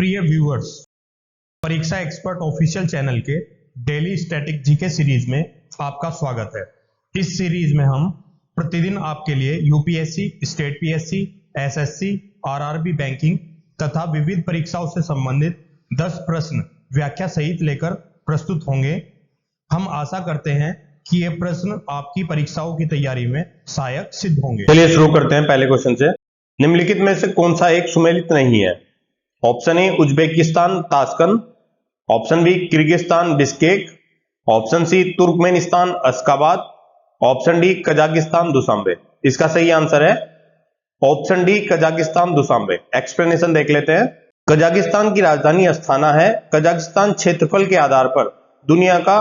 प्रिय व्यूअर्स, परीक्षा expert official channel के डेली स्टैटिक जीके सीरीज में आपका स्वागत है। इस सीरीज में हम प्रतिदिन आपके लिए UPSC, state PSC, SSC, RRB banking तथा विविध परीक्षाओं से संबंधित 10 प्रश्न व्याख्या सहित लेकर प्रस्तुत होंगे। हम आशा करते हैं कि ये प्रश्न आपकी परीक्षाओं की तैयारी में सहायक सिद्ध होंगे। चलिए शुरू करते हैं पहले क्वेश्चन से। निम्नलिखित में से कौन सा एक सुमेलित नहीं है? Option A Uzbekistan Tashkent, option B Kyrgyzstan Bishkek, option C Turkmenistan Ashgabat, option D Kazakhstan Dushanbe. इसका सही आंसर है option D Kazakhstan Dushanbe. Explanation देख लेते हैं। कजाकिस्तान की राजधानी अस्थाना है। कजाकिस्तान क्षेत्रफल के आधार पर दुनिया का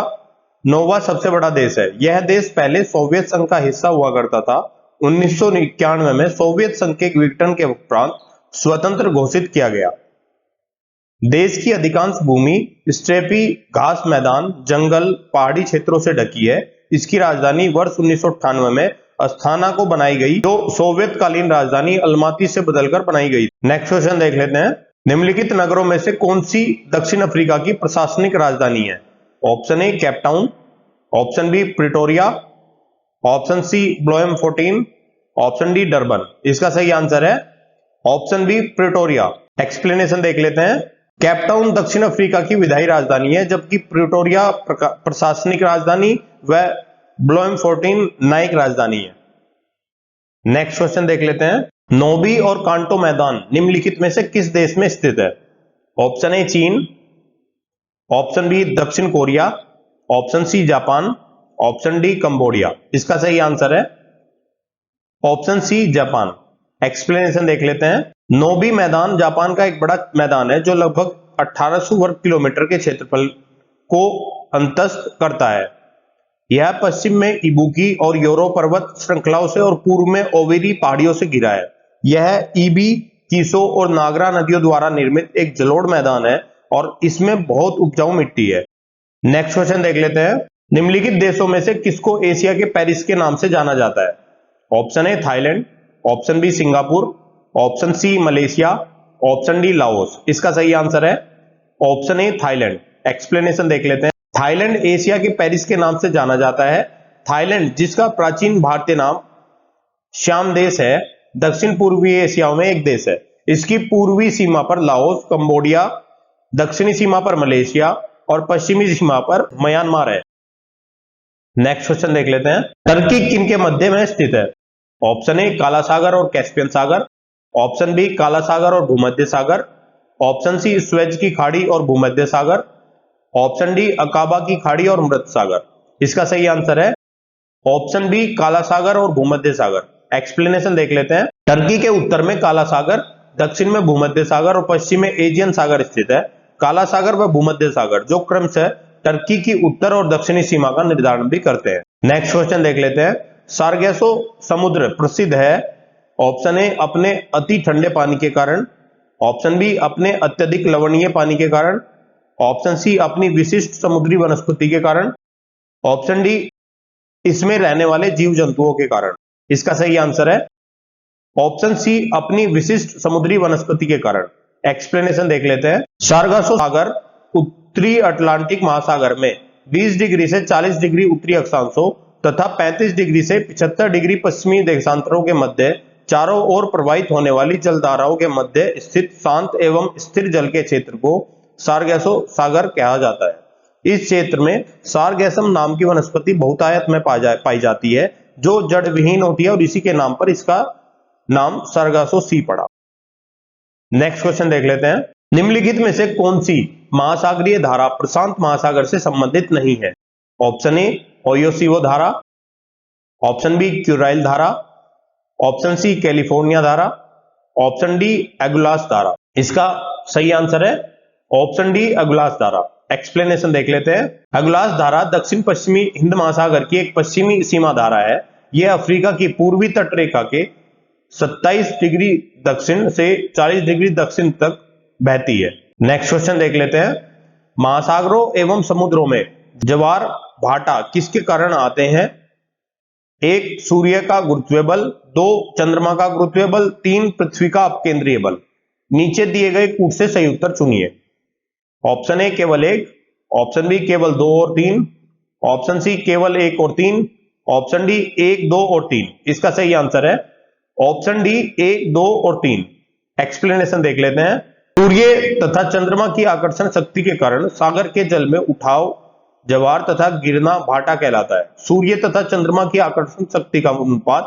9वां सबसे बड़ा देश है। यह देश पहले सोवियत संघ का हिस्सा हुआ करता था। 1991 में सोवियत संघ के विघटन के उपरांत स्वतंत्र घोषित किया गया। देश की अधिकांश भूमि स्टेपी, घास मैदान, जंगल, पहाड़ी क्षेत्रों से ढकी है। इसकी राजधानी वर्ष 1998 में अस्थाना को बनाई गई, जो सोवियत कालीन राजधानी अलमाती से बदलकर बनाई गई। नेक्स्ट क्वेश्चन देख लेते हैं। निम्नलिखित नगरों में से कौन सी दक्षिण अफ्रीका की प्रशासनिक राजधानी है? Option A Cape Town, option B Pretoria, option C Bloemfontein, option D Durban. इसका सही आंसर है ऑप्शन बी प्रिटोरिया। एक्सप्लेनेशन देख लेते हैं। केपटाउन दक्षिण अफ्रीका की विधायी राजधानी है, जबकि प्रिटोरिया प्रशासनिक राजधानी व ब्लोएमफोर्टीन न्यायिक राजधानी है। नेक्स्ट क्वेश्चन देख लेते हैं। नोबी और कांटो मैदान निम्नलिखित में से किस देश में स्थित है? Option A China, option B दक्षिण Korea, option C Japan, option D Cambodia. इसका सही आंसर है ऑप्शन सी जापान। एक्सप्लेनेशन देख लेते हैं। नोबी मैदान जापान का एक बड़ा मैदान है, जो लगभग 1800 वर्ग किलोमीटर के क्षेत्रफल को अंतस्थ करता है। यह पश्चिम में इबुकी और योरो पर्वत श्रृंखलाओं से और पूर्व में ओवेरी पहाड़ियों से घिरा है। यह ईबी, कीसो और नागरा नदियों द्वारा निर्मित एक जलोढ़ मैदान है और इसमें बहुत उपजाऊ मिट्टी है। नेक्स्ट क्वेश्चन देख लेते हैं। निम्नलिखित देशों में से किसको एशिया के पेरिस के नाम से जाना जाता है? Option A Thailand, option B Singapore, option C Malaysia, option D Laos. इसका सही आंसर है ऑप्शन ए थाईलैंड। एक्सप्लेनेशन देख लेते हैं। थाईलैंड एशिया के पेरिस के नाम से जाना जाता है। थाईलैंड, जिसका प्राचीन भारतीय नाम श्याम देश है, दक्षिण पूर्वी एशिया में एक देश है। इसकी पूर्वी सीमा पर लाओस, कंबोडिया, दक्षिणी सीमा पर मलेशिया और पश्चिमी सीमा पर म्यांमार है। नेक्स्ट क्वेश्चन देख लेते हैं। टर्की किनके मध्य में स्थित है? ऑप्शन ए काला सागर और कैस्पियन सागर, ऑप्शन बी काला सागर और भूमध्य सागर, ऑप्शन सी स्वेज की खाड़ी और भूमध्य सागर, ऑप्शन डी अकाबा की खाड़ी और मृत सागर। इसका सही आंसर है ऑप्शन बी काला सागर और भूमध्य सागर। एक्सप्लेनेशन देख लेते हैं। टर्की के उत्तर में काला सागर, दक्षिण में भूमध्य सागर और पश्चिम में एजियन सागर स्थित है। काला सागर व भूमध्य सागर, जो क्रमशः टर्की की उत्तर और दक्षिणी सीमा का निर्धारण भी करते हैं। नेक्स्ट क्वेश्चन देख लेते हैं। सार्गेसो समुद्र प्रसिद्ध है। ऑप्शन ए अपने अति ठंडे पानी के कारण, ऑप्शन बी अपने अत्यधिक लवणीय पानी के कारण, ऑप्शन सी अपनी विशिष्ट समुद्री वनस्पति के कारण, ऑप्शन डी इसमें रहने वाले जीव जंतुओं के कारण। इसका सही आंसर है ऑप्शन सी अपनी विशिष्ट समुद्री वनस्पति के कारण। एक्सप्लेनेशन देख लेते हैं। सार्गासो सागर उत्तरी अटलांटिक महासागर में 20 डिग्री से 40 डिग्री उत्तरी अक्षांशों तथा 35 डिग्री से 75 डिग्री पश्चिमी देशांतरों के मध्य चारों ओर प्रवाहित होने वाली जलधाराओं के मध्य स्थित शांत एवं स्थिर जल के क्षेत्र को सार्गेसो सागर कहा जाता है। इस क्षेत्र में सार्गेसम नाम की वनस्पति बहुतायत में पाई जाती है, जो जड़ विहीन होती है और इसी के नाम पर इसका नाम सार्गासो सी पड़ा। नेक्स्ट क्वेश्चन देख लेते हैं। निम्नलिखित में से कौन सी महासागरीय धारा प्रशांत महासागर से संबंधित नहीं है? ऑप्शन ए ओयोसीवो धारा, ऑप्शन बी क्यूराइल धारा, ऑप्शन सी कैलिफोर्निया धारा, ऑप्शन डी एगुलास धारा। इसका सही आंसर है ऑप्शन डी एगुलास धारा। एक्सप्लेनेशन देख लेते हैं। एगुलास धारा दक्षिण पश्चिमी हिंद महासागर की एक पश्चिमी सीमा धारा है। यह अफ्रीका की पूर्वी तट रेखा के 27 डिग्री दक्षिण से 40 डिग्री दक्षिण तक बहती है। नेक्स्ट क्वेश्चन देख लेते हैं। महासागरों एवं समुद्रों में ज्वार भाटा किसके कारण आते हैं? 1 सूर्य का गुरुत्वीय बल, 2 चंद्रमा का गुरुत्वीय बल, 3 पृथ्वी का अपकेंद्रीय बल। नीचे दिए गए कूट से सही उत्तर चुनिए। ऑप्शन ए केवल 1, ऑप्शन बी केवल 2 और 3, ऑप्शन सी केवल 1 और 3, ऑप्शन डी 1, 2 और 3। इसका सही आंसर है ऑप्शन डी 1, 2 और 3। एक्सप्लेनेशन देख लेते हैं। सूर्य तथा चंद्रमा की आकर्षण शक्ति के कारण सागर के जल में उठाव ज्वार तथा गिरना भाटा कहलाता है। सूर्य तथा चंद्रमा की आकर्षण शक्ति का अनुपात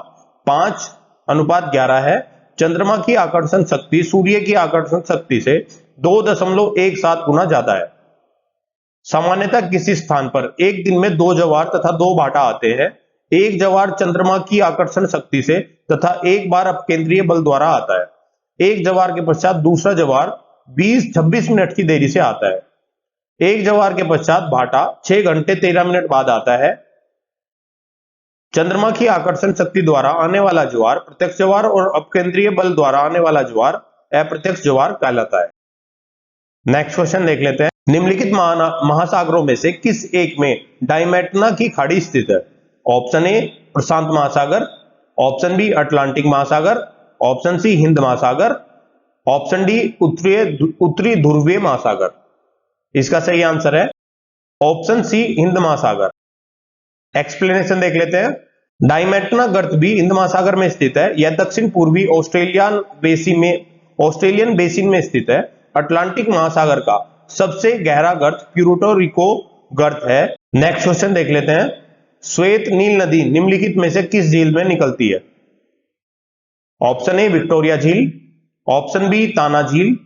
5:11 है। चंद्रमा की आकर्षण शक्ति सूर्य की आकर्षण शक्ति से 2.17 गुना ज्यादा है। सामान्यतः किसी स्थान पर एक दिन में 2 ज्वार तथा 2 भाटा आते हैं। एक ज्वार चंद्रमा की आकर्षण शक्ति से तथा एक बार अपकेंद्रीय बल द्वारा आता है। एक ज्वार के पश्चात दूसरा ज्वार 20-26 मिनट की देरी से आता है। एक ज्वार के पश्चात भाटा 6 घंटे 13 मिनट बाद आता है। चंद्रमा की आकर्षण शक्ति द्वारा आने वाला ज्वार प्रत्यक्ष ज्वार और अपकेंद्रीय बल द्वारा आने वाला ज्वार अप्रत्यक्ष ज्वार कहलाता है। नेक्स्ट क्वेश्चन देख लेते हैं। निम्नलिखित महासागरों में से किस एक में डायमेटना की खाड़ी स्थित है? ऑप्शन ए प्रशांत महासागर, ऑप्शन बी अटलांटिक महासागर, ऑप्शन सी हिंद महासागर, ऑप्शन डी उत्तरी ध्रुवीय महासागर। इसका सही आंसर है ऑप्शन सी हिंद महासागर। एक्सप्लेनेशन देख लेते हैं। डायमेटना गर्त भी हिंद महासागर में स्थित है। यह दक्षिण पूर्वी ऑस्ट्रेलियन बेसिन में स्थित है। अटलांटिक महासागर का सबसे गहरा गर्त प्यूर्टो रिको गर्त है। नेक्स्ट क्वेश्चन देख लेते हैं। श्वेत नील नदी निम्नलिखित में से किस झील में निकलती है? ऑप्शन ए विक्टोरिया झील, ऑप्शन बी ताना झील,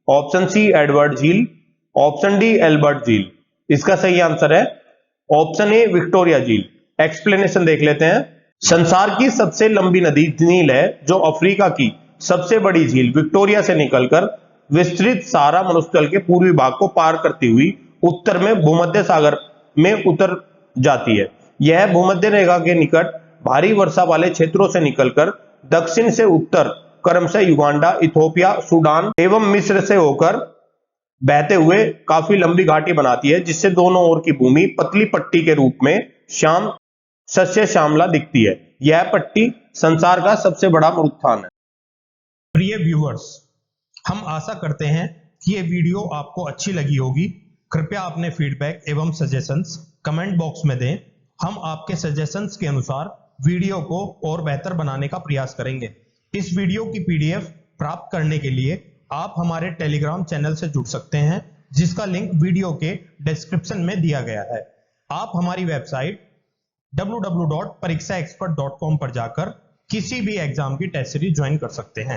ऑप्शन सी एडवर्ड झील, ऑप्शन डी एल्बर्ट झील। इसका सही आंसर है ऑप्शन ए विक्टोरिया झील। एक्सप्लेनेशन देख लेते हैं। संसार की सबसे लंबी नदी नील है, जो अफ्रीका की सबसे बड़ी झील विक्टोरिया से निकलकर विस्तृत सहारा मरुस्थल के पूर्वी भाग को पार करती हुई उत्तर में भूमध्य सागर में उतर जाती है। यह भूमध्य रेखा के निकट भारी वर्षा वाले क्षेत्रों से निकलकर दक्षिण से उत्तर क्रमशः युगांडा, इथोपिया, सूडान एवं मिस्र से होकर बहते हुए काफी लंबी घाटी बनाती है, जिससे दोनों ओर की भूमि पतली पट्टी के रूप में सस्य श्यामला दिखती है। यह पट्टी संसार का सबसे बड़ा मरुस्थान है। प्रिय व्यूअर्स, हम आशा करते हैं कि ये वीडियो आपको अच्छी लगी होगी। कृपया अपने फीडबैक एवं सजेशंस कमेंट बॉक्स में दें। हम आपके सजेशंस के अनुसार वीडियो को और बेहतर बनाने का प्रयास करेंगे। इस वीडियो की पीडीएफ प्राप्त करने के लिए आप हमारे टेलीग्राम चैनल से जुड़ सकते हैं, जिसका लिंक वीडियो के डिस्क्रिप्शन में दिया गया है। आप हमारी वेबसाइट www.parikshaexpert.com पर जाकर किसी भी एग्जाम की टेस्ट सीरीज ज्वाइन कर सकते हैं।